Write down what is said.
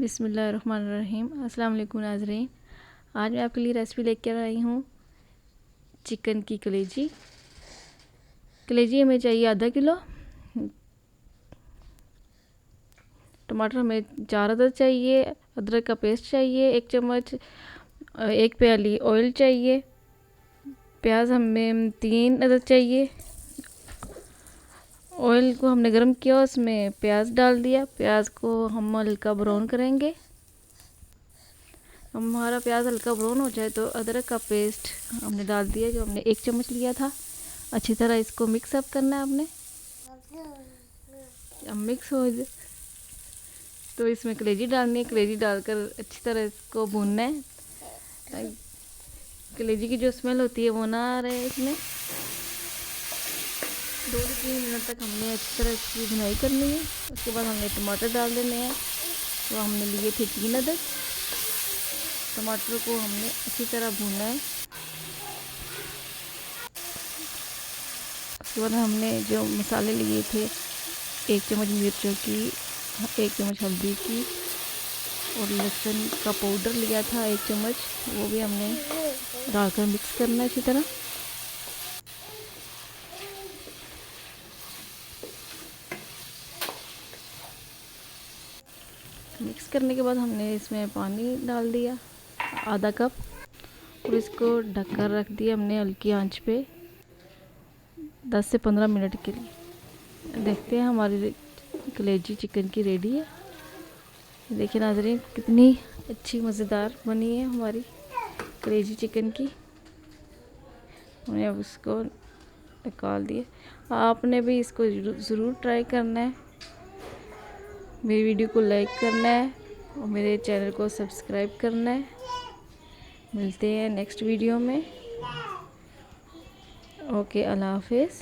बिस्मिल्लाहिर्रहमानिर्रहीम। अस्सलाम वालेकुम नाज़रीन। आज मैं आपके लिए रेसिपी लेकर आई हूँ चिकन की कलेजी। कलेजी हमें चाहिए आधा किलो। टमाटर हमें 4 अदद चाहिए। अदरक का पेस्ट चाहिए 1 चम्मच। 1 प्याली ऑयल चाहिए। प्याज हमें 3 अदद चाहिए। ऑयल को हमने गर्म किया, उसमें प्याज डाल दिया। प्याज को हम हल्का ब्राउन करेंगे। हमारा प्याज हल्का ब्राउन हो जाए तो अदरक का पेस्ट हमने डाल दिया, जो हमने 1 चम्मच लिया था। अच्छी तरह इसको मिक्स अप करना है आपने। अब मिक्स हो तो इसमें कलेजी डालनी है। कलेजी डालकर अच्छी तरह इसको भूनना है। कलेजी की जो स्मेल होती है वो ना आ रहे इसमें। 2 से 3 मिनट तक हमने अच्छी तरह इसकी भुनाई करनी है। उसके बाद हमने टमाटर डाल देने हैं, तो हमने लिए थे 3 अदद। टमाटर को हमने अच्छी तरह भूनना है। उसके बाद हमने जो मसाले लिए थे, 1 चम्मच मिर्चों की, 1 चम्मच हल्दी की और लहसुन का पाउडर लिया था 1 चम्मच, वो भी हमने डालकर मिक्स करना है अच्छी तरह। मिक्स करने के बाद हमने इसमें पानी डाल दिया आधा कप और इसको ढककर रख दिया हमने हल्की आंच पे 10 से 15 मिनट के लिए। देखते हैं हमारी कलेजी चिकन की रेडी है। देखिए नाज़रीन, कितनी अच्छी मज़ेदार बनी है हमारी कलेजी चिकन की। हमने अब इसको निकाल दिया। आपने भी इसको ज़रूर ट्राई करना है। मेरी वीडियो को लाइक करना है और मेरे चैनल को सब्सक्राइब करना है। मिलते हैं नेक्स्ट वीडियो में। ओके, अल्लाह हाफिज़।